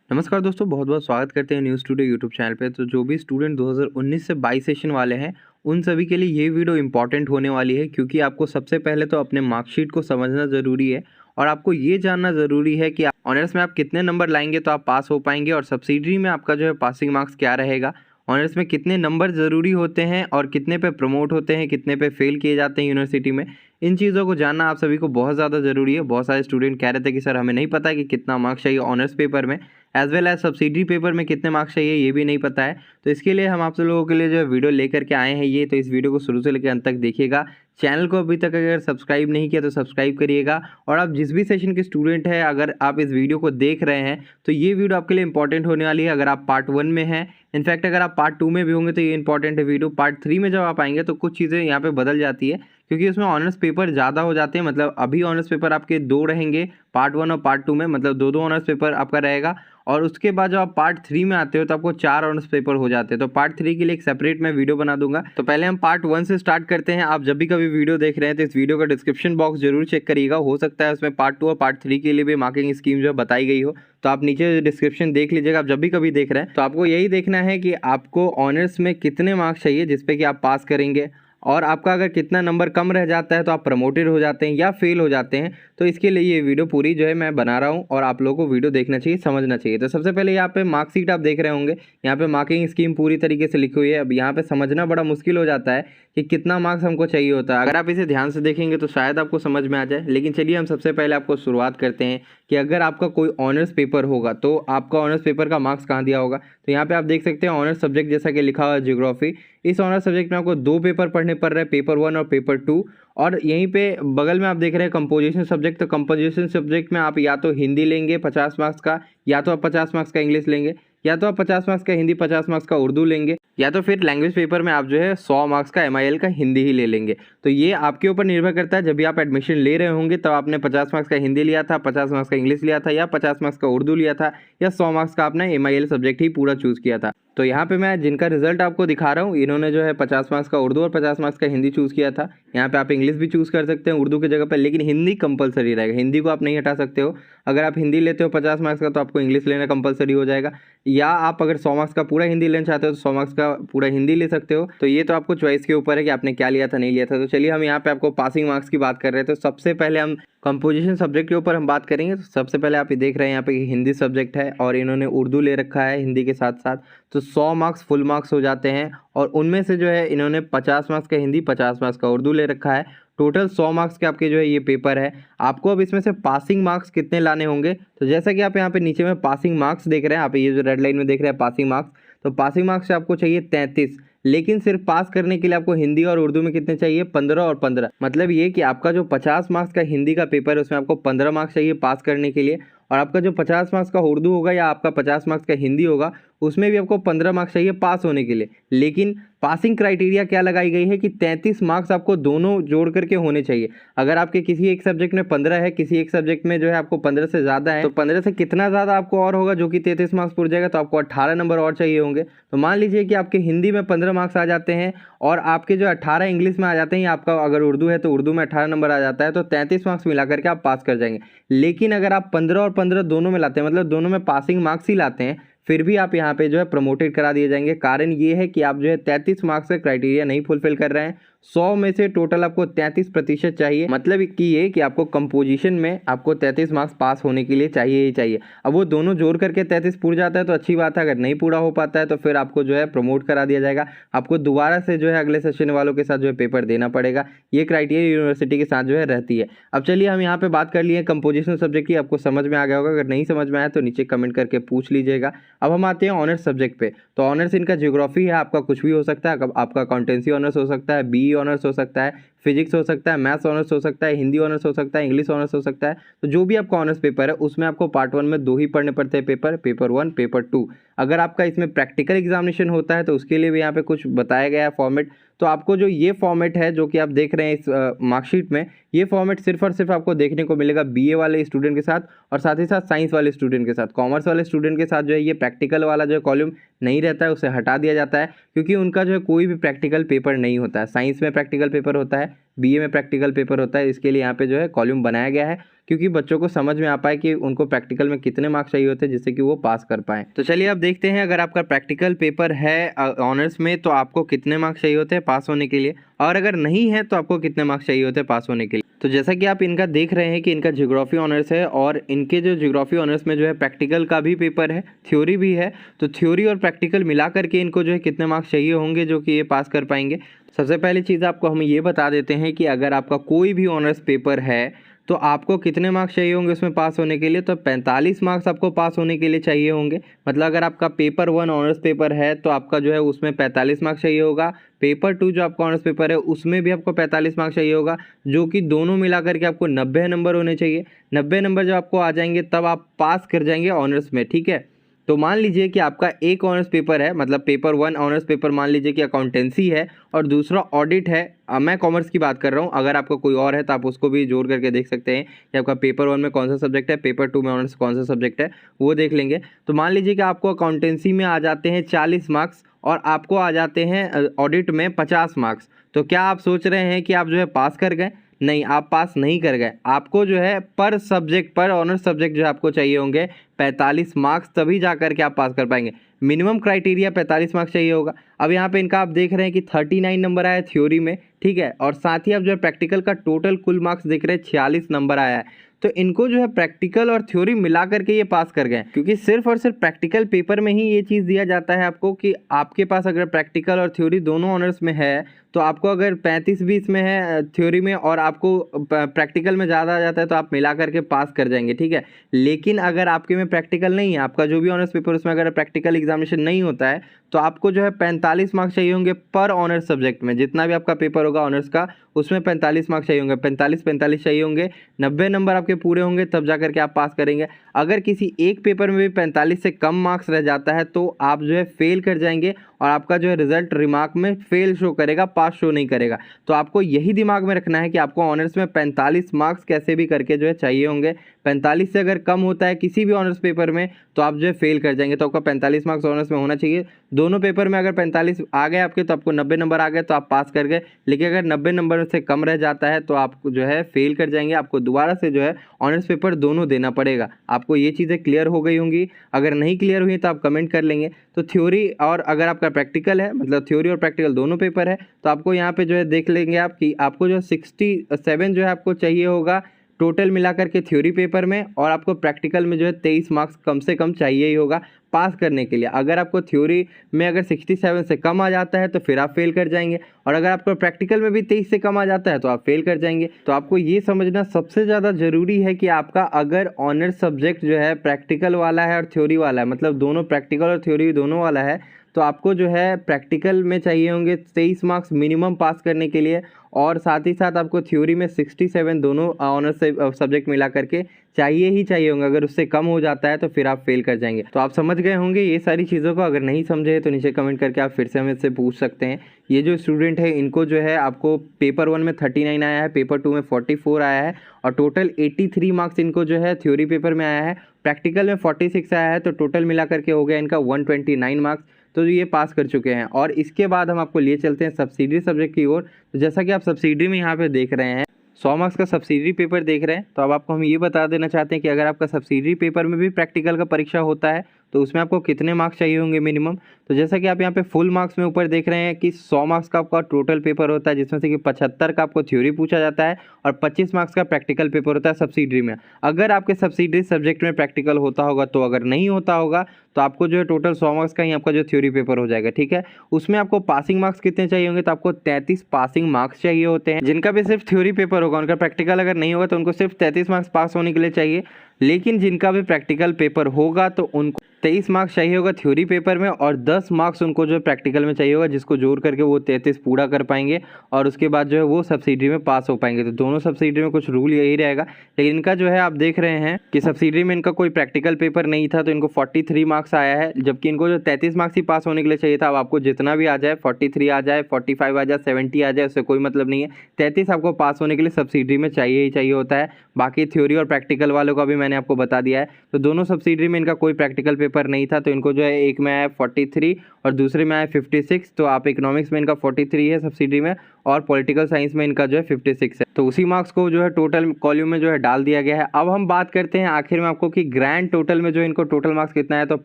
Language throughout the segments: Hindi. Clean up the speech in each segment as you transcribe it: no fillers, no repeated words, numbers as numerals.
नमस्कार दोस्तों, बहुत बहुत स्वागत करते हैं न्यूज़ टुडे यूट्यूब चैनल पे। तो जो भी स्टूडेंट 2019 से 22 सेशन वाले हैं, उन सभी के लिए ये वीडियो इम्पॉर्टेंट होने वाली है, क्योंकि आपको सबसे पहले तो अपने मार्कशीट को समझना ज़रूरी है और आपको ये जानना ज़रूरी है कि ऑनर्स में आप कितने नंबर लाएंगे तो आप पास हो पाएंगे, और सब्सिडरी में आपका जो है पासिंग मार्क्स क्या रहेगा, ऑनर्स में कितने नंबर ज़रूरी होते हैं और कितने पे प्रमोट होते हैं, कितने पे फेल किए जाते हैं यूनिवर्सिटी में। इन चीज़ों को जानना आप सभी को बहुत ज़्यादा ज़रूरी है। बहुत सारे स्टूडेंट कह रहे थे कि सर हमें नहीं पता है कि कितना मार्क्स चाहिए ऑनर्स पेपर में, as well as subsidiary paper में कितने मार्क्स चाहिए ये भी नहीं पता है। तो इसके लिए हम आप सब लोगों के लिए जो है वीडियो लेकर के आए हैं ये। तो इस वीडियो को शुरू से लेकर अंत तक देखिएगा। चैनल को अभी तक अगर सब्सक्राइब नहीं किया तो सब्सक्राइब करिएगा। और आप जिस भी सेशन के स्टूडेंट हैं, अगर आप इस वीडियो को देख रहे हैं तो ये वीडियो आपके लिए इंपॉर्टेंट होने वाली है। अगर आप पार्ट 1 में हैं, इनफैक्ट अगर आप पार्ट 2 में भी होंगे तो ये इंपॉर्टेंट है वीडियो। पार्ट 3 में जब आप आएंगे तो कुछ चीज़ें यहाँ पे बदल जाती है, क्योंकि उसमें ऑनर्स पेपर ज़्यादा हो जाते हैं। मतलब अभी ऑनर्स पेपर आपके 2 रहेंगे, पार्ट 1 और पार्ट 2 में, मतलब दो ऑनर्स पेपर आपका रहेगा। और उसके बाद जब आप पार्ट 3 में आते हो तो आपको 4 ऑनर्स पेपर हो जाते हैं। तो पार्ट 3 के लिए एक सेपरेट मैं वीडियो बना दूंगा। तो पहले हम पार्ट 1 से स्टार्ट करते हैं। आप जब भी कभी वीडियो देख रहे हैं तो इस वीडियो का डिस्क्रिप्शन बॉक्स जरूर चेक करिएगा, हो सकता है उसमें पार्ट 2 और पार्ट 3 के लिए भी मार्किंग स्कीम जो बताई गई हो। तो आप नीचे डिस्क्रिप्शन देख लीजिएगा। आप जब भी कभी देख रहे हैं तो आपको यही देखना है कि आपको ऑनर्स में कितने मार्क्स चाहिए जिसपे कि आप पास करेंगे, और आपका अगर कितना नंबर कम रह जाता है तो आप प्रमोटेड हो जाते हैं या फेल हो जाते हैं। तो इसके लिए ये वीडियो पूरी जो है मैं बना रहा हूँ और आप लोगों को वीडियो देखना चाहिए, समझना चाहिए। तो सबसे पहले यहाँ पे मार्कशीट आप देख रहे होंगे, यहाँ पे मार्किंग स्कीम पूरी तरीके से लिखी हुई है। अब यहाँ पे समझना बड़ा मुश्किल हो जाता है कि कितना मार्क्स हमको चाहिए होता है। अगर आप इसे ध्यान से देखेंगे तो शायद आपको समझ में आ जाए, लेकिन चलिए हम सबसे पहले आपको शुरुआत करते हैं कि अगर आपका कोई ऑनर्स पेपर होगा तो आपका ऑनर्स पेपर का मार्क्स कहाँ दिया होगा। तो यहाँ पे आप देख सकते हैं ऑनर्स सब्जेक्ट जैसा कि लिखा हुआ है ज्योग्राफी। इस ऑनर्स सब्जेक्ट में आपको 2 पेपर पढ़ने पड़ रहे हैं, पेपर 1 और पेपर 2। और यहीं पे बगल में आप देख रहे हैं कंपोजिशन सब्जेक्ट। तो कंपोजिशन सब्जेक्ट में आप या तो हिंदी लेंगे 50 मार्क्स का, या तो आप 50 मार्क्स का इंग्लिश लेंगे, या तो आप 50 मार्क्स का हिंदी 50 मार्क्स का उर्दू लेंगे, या तो फिर लैंग्वेज पेपर में आप जो है 100 मार्क्स का MIL का हिंदी ही ले लेंगे। तो ये आपके ऊपर निर्भर करता है। जब भी आप एडमिशन ले रहे होंगे तब आपने 50 मार्क्स का हिंदी लिया था, 50 मार्क्स का इंग्लिश लिया था, या 50 मार्क्स का उर्दू लिया था, या 100 मार्क्स का आपने MIL सब्जेक्ट ही पूरा चूज़ किया था। तो यहाँ पे मैं जिनका रिजल्ट आपको दिखा रहा हूँ, इन्होंने जो है 50 मार्क्स का उर्दू और 50 मार्क्स का हिंदी चूज़ किया था। यहाँ पे आप इंग्लिश भी चूज़ कर सकते हैं उर्दू की जगह पर, लेकिन हिंदी कंपलसरी रहेगा। हिंदी को आप नहीं हटा सकते हो। अगर आप हिंदी लेते हो 50 मार्क्स का तो आपको इंग्लिश लेना कंपलसरी हो जाएगा, या आप अगर 100 मार्क्स का पूरा हिंदी लेना चाहते हो तो 100 मार्क्स का पूरा हिंदी ले सकते हो। तो ये तो आपको चॉइस के ऊपर है कि आपने क्या लिया था, नहीं लिया था। तो चलिए हम यहाँ पे आपको पासिंग मार्क्स की बात कर रहे थे। तो सबसे पहले हम कंपोजिशन सब्जेक्ट के ऊपर हम बात करेंगे। तो सबसे पहले आप ये देख रहे हैं यहाँ पे हिंदी सब्जेक्ट है और इन्होंने उर्दू ले रखा है हिंदी के साथ साथ। तो 100 मार्क्स फुल मार्क्स हो जाते हैं, और उनमें से जो है इन्होंने 50 मार्क्स का हिंदी 50 मार्क्स का उर्दू ले रखा है। टोटल 100 मार्क्स के आपके जो है ये पेपर है। आपको अब इसमें से पासिंग मार्क्स कितने लाने होंगे, तो जैसा कि आप यहाँ पे नीचे में पासिंग मार्क्स देख रहे हैं, आप ये जो रेड लाइन में देख रहे हैं पासिंग मार्क्स, तो पासिंग मार्क्स आपको चाहिए 33। लेकिन सिर्फ पास करने के लिए आपको हिंदी और उर्दू में कितने चाहिए, 15 और 15। मतलब ये कि आपका जो 50 मार्क्स का हिंदी का पेपर है उसमें आपको 15 मार्क्स चाहिए पास करने के लिए, और आपका जो 50 मार्क्स का उर्दू होगा या आपका 50 मार्क्स का हिंदी होगा उसमें भी आपको 15 मार्क्स चाहिए पास होने के लिए। लेकिन पासिंग क्राइटेरिया क्या लगाई गई है कि 33 मार्क्स आपको दोनों जोड़ करके होने चाहिए। अगर आपके किसी एक सब्जेक्ट में 15 है, किसी एक सब्जेक्ट में जो है आपको 15 से ज़्यादा है, तो 15 से कितना ज़्यादा आपको और होगा जो कि 33 मार्क्स पूर जाएगा, तो आपको 18 नंबर और चाहिए होंगे। तो मान लीजिए कि आपके हिंदी में 15 मार्क्स आ जाते हैं और आपके जो 18 इंग्लिश में आ जाते हैं, आपका अगर उर्दू है तो उर्दू में 18 नंबर आ जाता है, तो 33 मार्क्स मिला करके आप पास कर जाएंगे। लेकिन अगर आप 15 और 15 दोनों में लाते हैं, मतलब दोनों में पासिंग मार्क्स ही लाते हैं, फिर भी आप यहाँ पे जो है प्रमोटेड करा दिए जाएंगे। कारण ये है कि आप जो है 33 मार्क्स का क्राइटेरिया नहीं फुलफिल कर रहे हैं। 100 में से टोटल आपको 33% चाहिए। मतलब कि ये कि आपको कंपोजिशन में आपको 33 मार्क्स पास होने के लिए चाहिए ही चाहिए। अब वो दोनों जोड़ करके 33 पूरा जाता है तो अच्छी बात है, अगर नहीं पूरा हो पाता है तो फिर आपको जो है प्रमोट करा दिया जाएगा। आपको दोबारा से जो है अगले सेशन वालों के साथ जो है पेपर देना पड़ेगा। ये क्राइटेरिया यूनिवर्सिटी के साथ जो है रहती है। अब चलिए हम यहाँ पे बात कर लिए कंपोजिशन सब्जेक्ट की। आपको समझ में आ गया होगा, अगर नहीं समझ में आया तो नीचे कमेंट करके पूछ लीजिएगा। अब हम आते हैं ऑनर्स सब्जेक्ट पे। तो ऑनर्स इनका ज्योग्राफी है, आपका कुछ भी हो सकता है। आपका अकाउंटेंसी ऑनर्स हो सकता है, BE ऑनर्स हो सकता है, फिजिक्स हो सकता है, मैथ्स ऑनर्स हो सकता है, हिंदी ऑनर्स हो सकता है, इंग्लिश ऑनर्स हो सकता है। तो जो भी आपका ऑनर्स पेपर है उसमें आपको पार्ट 1 में 2 ही पढ़ने पड़ते हैं पेपर, पेपर 1 पेपर 2। अगर आपका इसमें प्रैक्टिकल एग्जामिनेशन होता है तो उसके लिए भी यहाँ पे कुछ बताया गया है फॉर्मेट। तो आपको जो ये फॉर्मेट है जो कि आप देख रहे हैं इस मार्कशीट में, ये फॉर्मेट सिर्फ और सिर्फ आपको देखने को मिलेगा BA वाले स्टूडेंट के साथ और साथ ही साथ साइंस वाले स्टूडेंट के साथ। कॉमर्स वाले स्टूडेंट के साथ जो है ये प्रैक्टिकल वाला जो कॉलम नहीं रहता है, उसे हटा दिया जाता है, क्योंकि उनका जो है कोई भी प्रैक्टिकल पेपर नहीं होता है। साइंस में प्रैक्टिकल पेपर होता है, बीए में प्रैक्टिकल पेपर होता है, इसके लिए यहाँ पे जो है कॉलम बनाया गया है क्योंकि बच्चों को समझ में आ पाए कि उनको प्रैक्टिकल में कितने मार्क्स चाहिए होते हैं जिससे कि वो पास कर पाएँ। तो चलिए अब देखते हैं अगर आपका प्रैक्टिकल पेपर है ऑनर्स में तो आपको कितने मार्क्स चाहिए होते हैं पास होने के लिए, और अगर नहीं है तो आपको कितने मार्क्स चाहिए होते हैं पास होने के लिए। तो जैसा कि आप इनका देख रहे हैं कि इनका ज्योग्राफी ऑनर्स है और इनके जो ज्योग्राफी ऑनर्स में जो है प्रैक्टिकल का भी पेपर है, थ्योरी भी है। तो थ्योरी और प्रैक्टिकल मिला करके इनको जो है कितने मार्क्स चाहिए होंगे जो कि ये पास कर पाएंगे। सबसे पहली चीज़ आपको हम ये बता देते हैं कि अगर आपका कोई भी ऑनर्स पेपर है तो आपको कितने मार्क्स चाहिए होंगे उसमें पास होने के लिए। तो 45 मार्क्स आपको पास होने के लिए चाहिए होंगे। मतलब अगर आपका पेपर 1 ऑनर्स पेपर है तो आपका जो है उसमें 45 मार्क्स चाहिए होगा। पेपर 2 जो आपका ऑनर्स पेपर है उसमें भी आपको 45 मार्क्स चाहिए होगा, जो कि दोनों मिला करके आपको 90 नंबर होने चाहिए। 90 नंबर जब आपको आ जाएंगे तब आप पास कर जाएंगे ऑनर्स में, ठीक है। तो मान लीजिए कि आपका एक ऑनर्स पेपर है, मतलब पेपर 1 ऑनर्स पेपर मान लीजिए कि अकाउंटेंसी है और दूसरा ऑडिट है। मैं कॉमर्स की बात कर रहा हूँ, अगर आपका कोई और है तो आप उसको भी जोड़ करके देख सकते हैं कि आपका पेपर 1 में कौन सा सब्जेक्ट है, पेपर 2 में ऑनर्स कौन सा सब्जेक्ट है, वो देख लेंगे। तो मान लीजिए कि आपको अकाउंटेंसी में आ जाते हैं 40 मार्क्स और आपको आ जाते हैं ऑडिट में 50 मार्क्स। तो क्या आप सोच रहे हैं कि आप जो है पास कर गए? नहीं, आप पास नहीं कर गए। आपको जो है पर सब्जेक्ट, पर ऑनर्स सब्जेक्ट जो है आपको चाहिए होंगे 45 मार्क्स, तभी जा करके आप पास कर पाएंगे। मिनिमम क्राइटेरिया 45 मार्क्स चाहिए होगा। अब यहाँ पे इनका आप देख रहे हैं कि 39 नंबर आया है थ्योरी में, ठीक है, और साथ ही आप जो है प्रैक्टिकल का टोटल कुल मार्क्स देख रहे हैं 46 नंबर आया है। तो इनको जो है प्रैक्टिकल और थ्योरी मिला करके ये पास कर गए, क्योंकि सिर्फ और सिर्फ प्रैक्टिकल पेपर में ही ये चीज़ दिया जाता है आपको कि आपके पास अगर प्रैक्टिकल और थ्योरी दोनों ऑनर्स में है तो आपको अगर 35-20 में है थ्योरी में और आपको प्रैक्टिकल में ज़्यादा आ जाता है तो आप मिला करके पास कर जाएंगे, ठीक है। लेकिन अगर आपके में प्रैक्टिकल नहीं है, आपका जो भी ऑनर्स पेपर उसमें अगर प्रैक्टिकल एग्जामिनेशन नहीं होता है तो आपको जो है 45 मार्क्स चाहिए होंगे पर ऑनर्स सब्जेक्ट में। जितना भी आपका पेपर होगा ऑनर्स का उसमें 45 मार्क्स चाहिए होंगे, 45 चाहिए होंगे। 90 नंबर आपके पूरे होंगे तब जा करके आप पास करेंगे। अगर किसी एक पेपर में भी 45 से कम मार्क्स रह जाता है तो आप जो है फेल कर जाएंगे और आपका जो है रिजल्ट रिमार्क में फेल शो करेगा, पास शो नहीं करेगा। तो आपको यही दिमाग में रखना है कि आपको ऑनर्स में 45 मार्क्स कैसे भी करके जो है चाहिए होंगे। 45 से अगर कम होता है किसी भी ऑनर्स पेपर में तो आप जो है फेल कर जाएंगे। तो आपका 45 मार्क्स ऑनर्स में होना चाहिए। दोनों पेपर में अगर 45 आ गए आपके तो आपको 90 नंबर आ गए तो आप पास कर गए। लेकिन अगर 90 नंबर से कम रह जाता है तो आप जो है फेल कर जाएंगे। आपको दोबारा से जो है ऑनर्स पेपर दोनों देना पड़ेगा। आपको ये चीज़ें क्लियर हो गई होंगी। अगर नहीं क्लियर हुई तो आप कमेंट कर लेंगे। तो थ्योरी और अगर आपका प्रैक्टिकल है, मतलब थ्योरी और प्रैक्टिकल दोनों पेपर है, तो आपको यहाँ पे जो है देख लेंगे आप कि आपको जो 67 जो है आपको चाहिए होगा टोटल मिलाकर के थ्योरी पेपर में, और आपको प्रैक्टिकल में जो है 23 मार्क्स कम से कम चाहिए ही होगा पास करने के लिए। अगर आपको थ्योरी में अगर 67 से कम आ जाता है तो फिर आप फेल कर जाएंगे, और अगर आपको प्रैक्टिकल में भी 23 से कम आ जाता है तो आप फेल कर जाएंगे। तो आपको ये समझना सबसे ज़्यादा ज़रूरी है कि आपका अगर ऑनर्स सब्जेक्ट जो है प्रैक्टिकल वाला है और थ्योरी वाला है, मतलब दोनों प्रैक्टिकल और थ्योरी दोनों वाला है, तो आपको जो है प्रैक्टिकल में चाहिए होंगे 23 मार्क्स मिनिमम पास करने के लिए, और साथ ही साथ आपको थ्योरी में 67 दोनों ऑनर्स सब्जेक्ट मिला करके चाहिए ही चाहिए होंगे। अगर उससे कम हो जाता है तो फिर आप फेल कर जाएंगे। तो आप समझ गए होंगे ये सारी चीज़ों को। अगर नहीं समझे तो नीचे कमेंट करके आप फिर से हमें से पूछ सकते हैं। ये जो स्टूडेंट है इनको जो है आपको पेपर 1 में 39 आया है, पेपर 2 में 44 आया है, और टोटल 83 मार्क्स इनको जो है थ्योरी पेपर में आया है। प्रैक्टिकल में 46 आया है, तो टोटल मिला करके हो गया इनका 129 मार्क्स। तो ये पास कर चुके हैं। और इसके बाद हम आपको लिए चलते हैं सब्सिडरी सब्जेक्ट की ओर। तो जैसा कि आप सब्सिडरी में यहाँ पे देख रहे हैं 100 मार्क्स का सब्सिडरी पेपर देख रहे हैं। तो अब आपको हम ये बता देना चाहते हैं कि अगर आपका सब्सिडरी पेपर में भी प्रैक्टिकल का परीक्षा होता है तो उसमें आपको कितने मार्क्स चाहिए होंगे मिनिमम। तो जैसा कि आप यहाँ पे फुल मार्क्स में ऊपर देख रहे हैं कि 100 मार्क्स का आपका टोटल पेपर होता है, जिसमें से कि 75 का आपको थ्योरी पूछा जाता है और 25 मार्क्स का प्रैक्टिकल पेपर होता है सब्सिडरी में। अगर आपके सब्सिडरी सब्जेक्ट में प्रैक्टिकल होता होगा तो, अगर नहीं होता होगा तो आपको जो है टोटल 100 मार्क्स का ही आपका जो थ्योरी पेपर हो जाएगा, ठीक है। उसमें आपको पासिंग मार्क्स कितने चाहिए होंगे, तो आपको 33 पासिंग मार्क्स चाहिए होते हैं। जिनका भी सिर्फ थ्योरी पेपर होगा, उनका प्रैक्टिकल अगर नहीं होगा तो उनको सिर्फ 33 मार्क्स पास होने के लिए चाहिए। लेकिन जिनका भी प्रैक्टिकल पेपर होगा तो उनको 23 मार्क्स चाहिए होगा थ्योरी पेपर में, और 10 मार्क्स उनको जो प्रैक्टिकल में चाहिए होगा, जिसको जोड़ करके वो 33 पूरा कर पाएंगे, और उसके बाद जो है वो सब्सिडरी में पास हो पाएंगे। तो दोनों सब्सिडरी में कुछ रूल यही रहेगा। लेकिन इनका जो है आप देख रहे हैं कि सब्सिडरी में इनका कोई प्रैक्टिकल पेपर नहीं था तो इनको 43 मार्क्स आया है, जबकि इनको जो 33 मार्क्स ही पास होने के लिए चाहिए था। अब आपको जितना भी आ जाए, 43 आ जाए, 45 आ जाए, 70 आ जाए, उससे कोई मतलब नहीं है। 33 आपको पास होने के लिए सब्सिडरी में चाहिए ही चाहिए होता है। बाकी थ्योरी और प्रैक्टिकल वालों का भी मैंने मैंने आपको बता दिया है। तो दोनों सब्सिडरी में इनका कोई प्रैक्टिकल पेपर नहीं था, तो इनको जो है एक में आया 43 और दूसरे में आया 56। तो आप इकोनॉमिक्स में इनका 43 है सब्सिडरी में और पॉलिटिकल साइंस में इनका जो है 56 है। तो उसी मार्क्स को जो है टोटल कॉलम में जो है डाल दिया गया है। अब हम बात करते हैं आखिर में आपको कि ग्रैंड टोटल में जो इनको टोटल मार्क्स कितना है। तो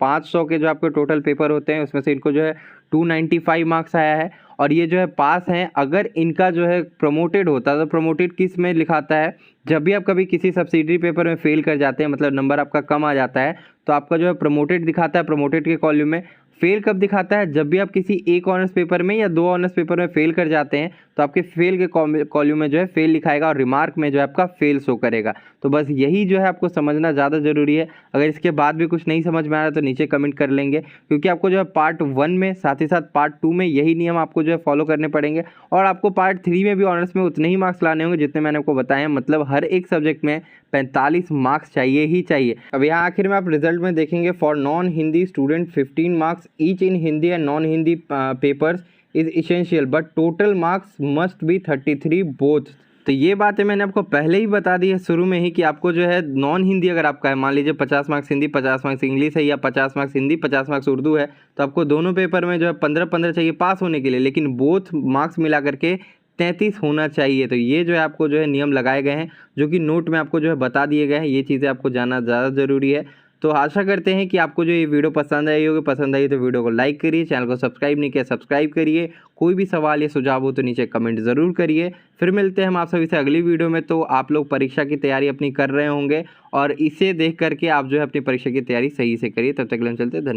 500 के जो आपके टोटल पेपर होते हैं उसमें से इनको जो है 295 मार्क्स आया है और ये जो है पास हैं। अगर इनका जो है प्रमोटेड होता तो प्रमोटेड किस में लिखाता है, जब भी आप कभी किसी सब्सिडरी पेपर में फेल कर जाते हैं, मतलब नंबर आपका कम आ जाता है, तो आपका जो है प्रमोटेड दिखाता है प्रमोटेड के कॉलम में। फेल कब दिखाता है, जब भी आप किसी एक ऑनर्स पेपर में या 2 ऑनर्स पेपर में फेल कर जाते हैं तो आपके फेल के कॉलम में जो है फेल लिखाएगा और रिमार्क में जो है आपका फेल शो करेगा। तो बस यही जो है आपको समझना ज़्यादा ज़रूरी है। अगर इसके बाद भी कुछ नहीं समझ में आ रहा तो नीचे कमेंट कर लेंगे, क्योंकि आपको जो है पार्ट 1 में साथ ही साथ पार्ट 2 में यही नियम आपको जो है फॉलो करने पड़ेंगे और आपको पार्ट 3 में भी ऑनर्स में उतने ही मार्क्स लाने होंगे जितने मैंने आपको बताए हैं। मतलब हर एक सब्जेक्ट में 45 मार्क्स चाहिए ही चाहिए। अब यहाँ आखिर में आप रिजल्ट में देखेंगे, for non Hindi student 15 marks each in Hindi and non Hindi papers is essential but total marks must be 33 both. तो ये बातें मैंने आपको पहले ही बता दी है शुरू में ही कि आपको जो है नॉन हिंदी अगर आपका है, मान लीजिए 50 मार्क्स हिंदी 50 मार्क्स इंग्लिश है या 50 मार्क्स हिंदी 50 मार्क्स उर्दू है, तो आपको दोनों पेपर में जो है 15-15 चाहिए पास होने के लिए, लेकिन बोथ मार्क्स मिला करके 33 होना चाहिए। तो ये जो है आपको जो है नियम लगाए गए हैं जो कि नोट में आपको जो है बता दिए गए हैं। ये चीज़ें आपको जानना ज़्यादा ज़रूरी है। तो आशा करते हैं कि आपको जो ये वीडियो पसंद आई होगी। पसंद आई तो वीडियो को लाइक करिए, चैनल को सब्सक्राइब नहीं किया सब्सक्राइब करिए। कोई भी सवाल या सुझाव हो तो नीचे कमेंट ज़रूर करिए। फिर मिलते हैं हम आप सभी से अगली वीडियो में। तो आप लोग परीक्षा की तैयारी अपनी कर रहे होंगे और इसे देख करके आप जो है अपनी परीक्षा की तैयारी सही से करिए। तब तक के लिए चलते, धन्यवाद।